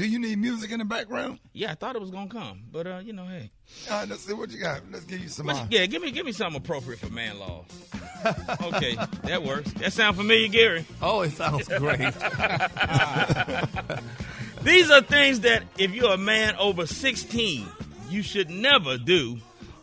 Do you need music in the background? Yeah, I thought it was gonna come, but hey. All right, let's see what you got. Let's give you some. Yeah, give me something appropriate for man law. Okay, that works. That sound familiar, Gary? Oh, it sounds great. These are things that if you're a man over 16, you should never do,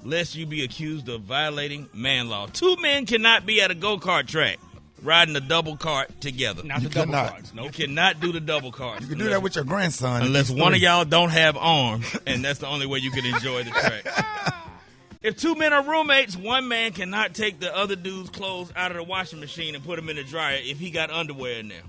lest you be accused of violating man law. 2 men cannot be at a go-kart track riding a double cart together. Not the double carts. You cannot do the double carts. You can do that with your grandson. Unless one of y'all don't have arms, and that's the only way you can enjoy the track. If 2 men are roommates, one man cannot take the other dude's clothes out of the washing machine and put them in the dryer if he got underwear in there.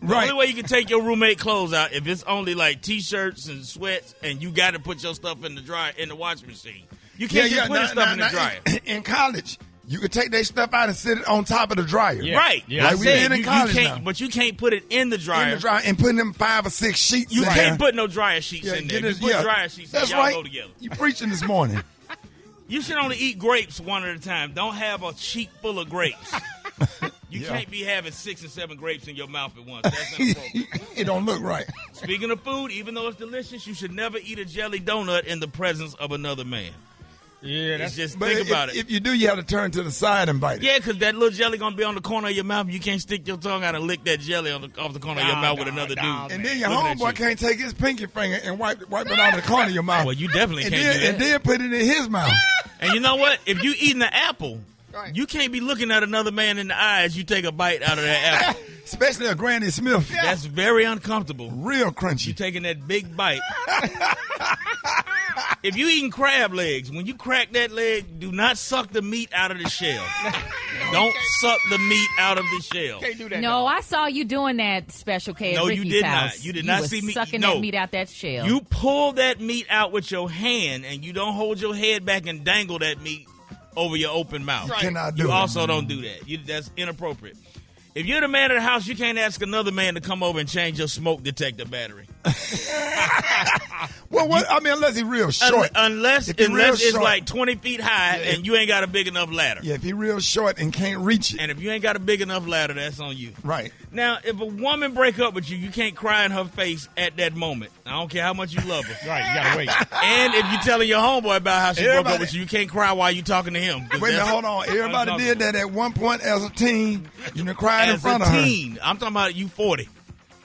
The only way you can take your roommate clothes out if it's only like T-shirts and sweats, and you got to put your stuff in the dryer in the washing machine. You can't just put your stuff in the dryer. In college, you could take their stuff out and sit it on top of the dryer. Yeah. Right. Yeah. Like we in college now. But you can't put it in the dryer. In the dryer and put them 5 or 6 sheets You in can't there. put no dryer sheets in there. You put dryer sheets in, y'all go together. You preaching this morning. You should only eat grapes one at a time. Don't have a cheek full of grapes. You can't be having 6 or 7 grapes in your mouth at once. That's inappropriate. It don't look right. Speaking of food, even though it's delicious, you should never eat a jelly donut in the presence of another man. Yeah, that's just think about it. If you do, you have to turn to the side and bite it. Yeah, because that little jelly gonna be on the corner of your mouth. You can't stick your tongue out and lick that jelly off the corner of your mouth with another dude. And then your homeboy can't take his pinky finger and wipe it out of the corner of your mouth. Well, you definitely can't do that. And then put it in his mouth. And you know what? If you eating the apple, you can't be looking at another man in the eye as you take a bite out of that apple. Especially a Granny Smith. That's very uncomfortable. Real crunchy. You taking that big bite. If you eating crab legs, when you crack that leg, do not suck the meat out of the shell. Don't suck the meat out of the shell. Can't do that. No, I saw you doing that Special K at Ricky's you did house. not. You did not see me sucking that meat out that shell. You pull that meat out with your hand, and you don't hold your head back and dangle that meat over your open mouth. You cannot do You that. also don't do that. That's inappropriate. If you're the man of the house, you can't ask another man to come over and change your smoke detector battery. Unless he's real short. Unless it's like 20 feet high and you ain't got a big enough ladder. Yeah, if he's real short and can't reach it. And if you ain't got a big enough ladder, that's on you. Right. Now, if a woman break up with you, you can't cry in her face at that moment. I don't care how much you love her. Right, you gotta wait. And if you telling your homeboy about how she broke up with you, you can't cry while you talking to him. Wait a minute, hold on. Everybody did that at one point as a teen. You done cried in As front a of her. teen, I'm talking about you 40.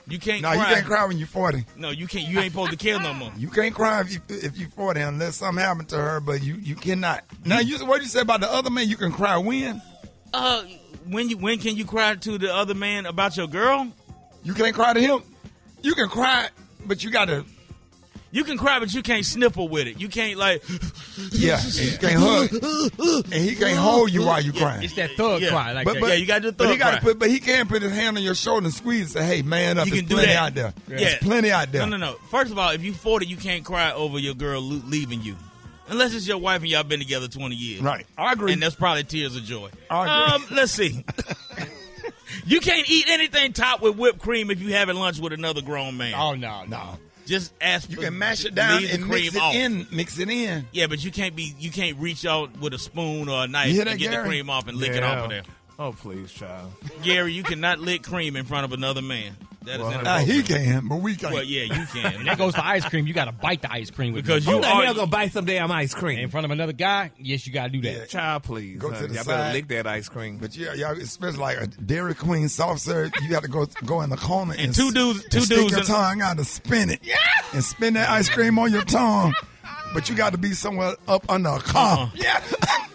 You can't No, cry. you can't cry when you're 40. No, you can't. You ain't supposed to kill no more. You can't cry if you're 40 unless something happened to her, but you cannot. Now, what you said about the other man, you can cry when? When can you cry to the other man about your girl? You can't cry to him. You can cry, but you got to. You can cry, but you can't sniffle with it. You can't Yeah, and you can't hug, and he can't hold you while you crying. It's that thug cry. Like that. Yeah, you got to do thug cry. But he can't put his hand on your shoulder and squeeze and say, "Hey, man up." You can There's do plenty that out there. Yeah. There's plenty out there. No. First of all, if you 40, you can't cry over your girl leaving you. Unless it's your wife and y'all been together 20 years. Right. I agree. And that's probably tears of joy. I agree. Let's see. You can't eat anything topped with whipped cream if you having lunch with another grown man. Oh, no. Just ask. You can mash it down and mix it in. Yeah, but you can't reach out with a spoon or a knife and get the cream off and lick it off of there. Oh, please, child. Gary, you cannot lick cream in front of another man. That is inappropriate. He can, but we can't. Well, yeah, you can. And that goes to ice cream. You got to bite the ice cream. Because Who the hell gonna bite some damn ice cream? In front of another guy? Yes, you got to do that. Yeah. Child, please. Go to the y'all side. better lick that ice cream. But y'all, especially like a Dairy Queen soft serve, you got to go in the corner and two dudes stick your tongue out to spin it. Yeah. And spin that ice cream on your tongue. But you got to be somewhere up under a car. Yeah.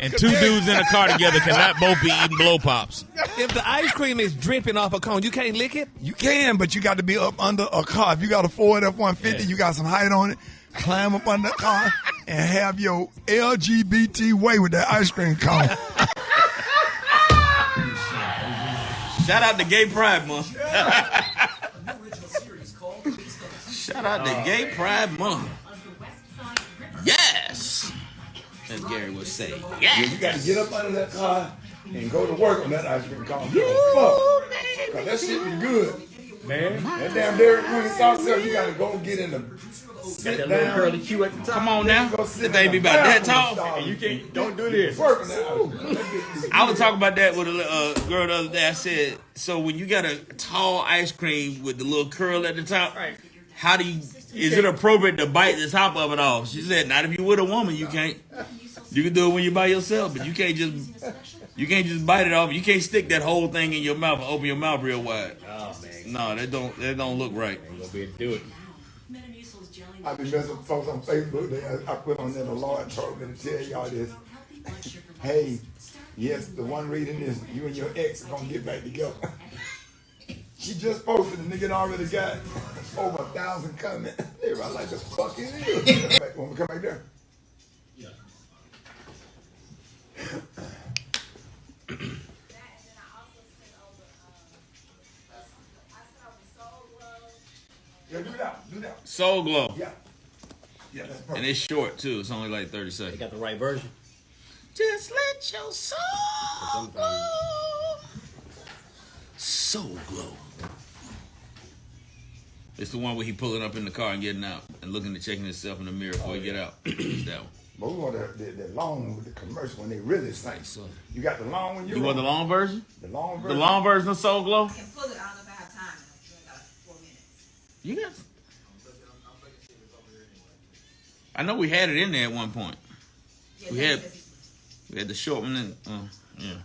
And 2 dudes in a car together cannot both be eating blow pops. If the ice cream is dripping off a cone, you can't lick it? You can, but you got to be up under a car. If you got a Ford F-150, you got some height on it, climb up under the car and have your LGBT way with that ice cream cone. Shout out to Gay Pride Month. Shout out to Gay Pride Month. Yes! As Gary would say. Yeah, you got to get up under that car and go to work on that ice cream cone. Because that shit be good. Man. That damn Dairy Queen soft serve, you got to go get in the... Got that little curly Q at the top. Come on now. The baby about that tall. And you can't, don't do this. I was talking about that with a girl the other day. I said, so when you got a tall ice cream with the little curl at the top, how do you? Is it appropriate to bite the top of it off? She said, not if you with a woman. You can't. You can do it when you're by yourself, but you can't just bite it off. You can't stick that whole thing in your mouth and open your mouth real wide. Oh man, No, that don't look right. ain't gonna be able to do it. I be messing with folks on Facebook. I put on there, the Lord told me to tell y'all this. Hey, yes, the one reading is you and your ex are gonna get back together. She just posted, the nigga already got over 1,000 comments. Everybody like, the fuck it is. When we come back there. Yeah, do that. Soul Glow. Yeah, that's perfect. And it's short too. It's only like 30 They seconds. got the right version. Just let your soul glow. Soul Glow. It's the one where he pulling up in the car and getting out and looking and checking himself in the mirror before he get out. It's that one. But we want the long one with the commercial when they really sing. So you got the long one. You want the long version? The long The version. long version of Soul Glow? I can pull it. I don't know if I have time. I only got like 4 minutes. You got. I know we had it in there at one point. Yeah, We had the short one and yeah.